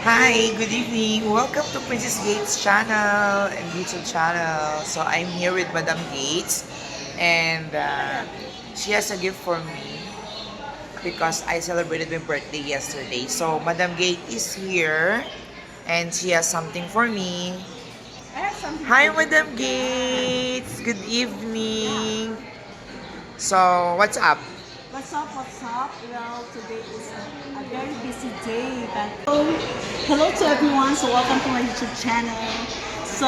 Hi, good evening. Welcome to Princess Gates channel and YouTube channel. So I'm here with Madam Gates and she has a gift for me because I celebrated my birthday yesterday. So Madam Gates is here and she has something for me. I have something for Hi, you. Madam Gates. Good evening. So what's up? What's up? What's up? Well, today is a very busy day. But hello to everyone. So welcome to my YouTube channel. So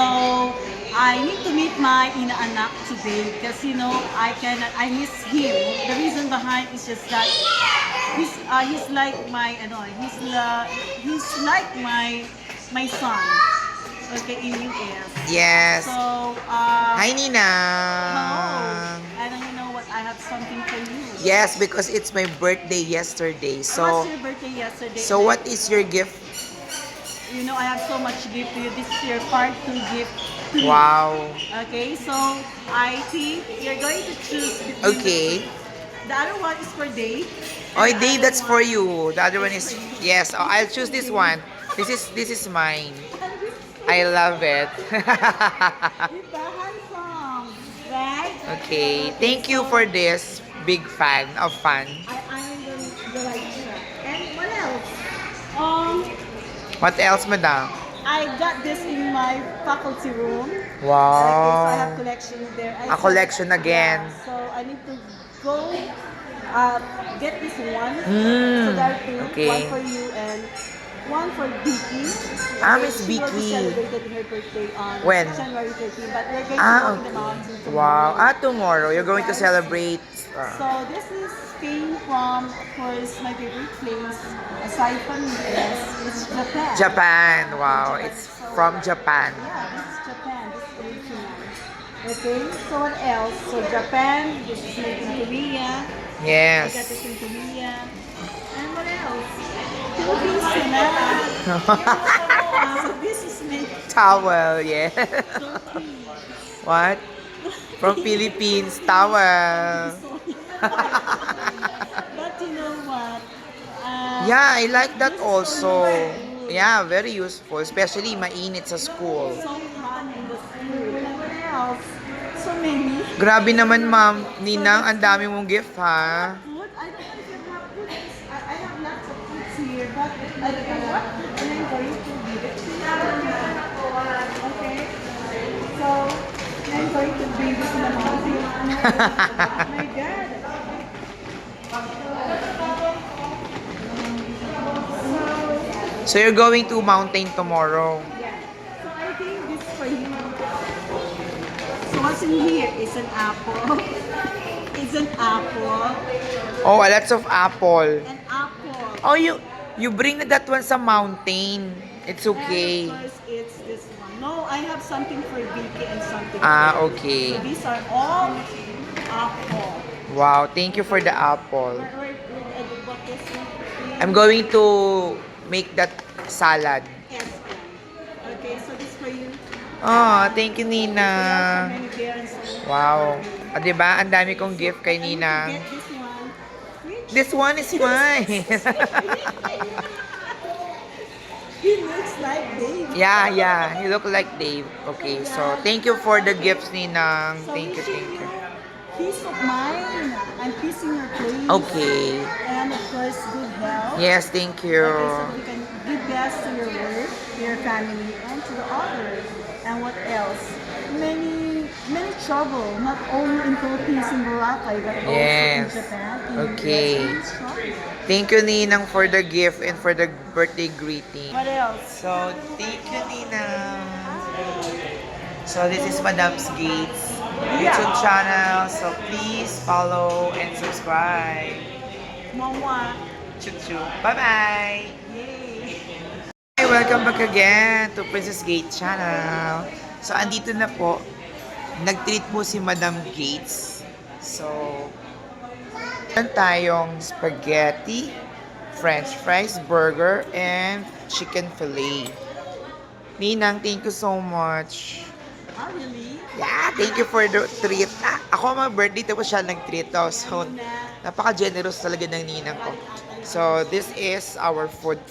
I need to meet my inaanak today because I miss him. The reason behind is just that he's like my he's like my son. Okay, in US. Yes. So Hi, Nina. hello. And you know what? I have something for you. Yes, because it's my birthday yesterday. What's So, your birthday yesterday? so what is your gift? You know, I have so much gift to you. This is your part 2 gift to me. Wow. Okay, so I think you're going to choose between Okay. the other one is for Dave. Oh, And the Dave, other that's for one you. The other one is for you. yes. Oh, I'll choose this one. This is mine. I love it. Diba, handsome, right? Okay. Okay, Thank you so for this. Big fan of fun. I'm the right track. And what else? Um, What else, madam? I got this in my faculty room. Okay, so I have Wow. collection there. A collection again. Yeah, so I need to go get this one. So there are two. Okay. One for you and one for Vicky. Miss She will be Vicky. celebrated her birthday on When? January 13. But we're going to go in the mountain Okay. tomorrow. Wow. Tomorrow. You're going to Guys, celebrate. so this is came from, of course, my favorite place aside from US, it's Japan. Japan. Wow. Japan. It's So, from Japan. yeah, this is Japan. This is original. Okay, so what else? So Japan, this is made in Korea. I got Yes. this in Korea. And what else? Philippines na. So this is made Towel. Yeah. Philippines. What? From Philippines. Towel. But you know what? Yeah, I like that This is also. so good. Yeah, very useful. Especially mainit sa school. So fun in the school. And what else? So many. Grabe naman, ma'am. Ninang, ang dami mong gift, ha? Food? I don't know if you have food. I have lots of foods here, but I don't know what. And I'm going to give it to you. Okay. So, I'm going to bring this in the mountain. Oh my God. So you're going to mountain tomorrow. Yeah. So I think this is for you. So what's in here is an apple. It's an apple. Oh, lots of apple. An apple. Oh, you bring that one sa mountain. It's okay. And of course, it's this one. No, I have something for Vicky and something for Okay. So these are all apple. Wow, thank you for the apple. Where I bought this one? I'm going to make that salad. Yes, ma'am. Okay, so this for you. Oh, thank you, So Nina. many parents. Wow. Diba? Ang dami kong gift kay I need to Nina. get this one. Which This one is mine. he looks like Dave. Yeah. You look like Dave. Okay, so thank you for the gifts, Ninang. So Thank you. Piece of mine. I'm piecing your place. Okay. And of course, good health. Yes, thank you. Okay, so you can give best to your work, to your family, and to the others. And what else? Many trouble, not only in Philippines and Boracay, but also in Yes. Japan, in Okay. US, and trouble. Thank you, Ninang, for the gift and for the birthday greeting. What else? So, thank you, Ninang. So, this is Madam's Gates YouTube channel. So, please follow and subscribe. Mama. Choo-choo. Bye-bye. Yay. Hi, welcome back again to Princess Gate channel. So, andito na po. Nag-treat po si Madam Gates. So, meron tayong spaghetti, french fries, burger, and chicken fillet. Ninang, thank you so much. Ah, really? Yeah, thank you for the treat. Ako, my birthday, tapos siya nag-treat. So, napaka-generous talaga ng ninang ko. So this is our food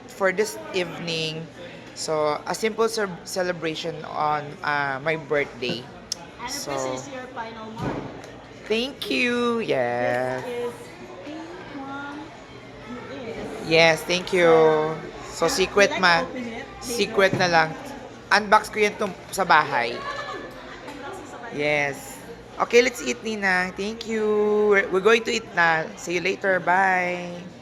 for this evening. So a simple celebration on my birthday. And if So this is your final mark, thank you. Yes. this is P1 is. Yes, thank you. So secret Would you ma. like to open it? Secret na lang. Unbox ko yan sa bahay. Yes. Okay, let's eat, Nina. Thank you. We're going to eat na. See you later. Bye.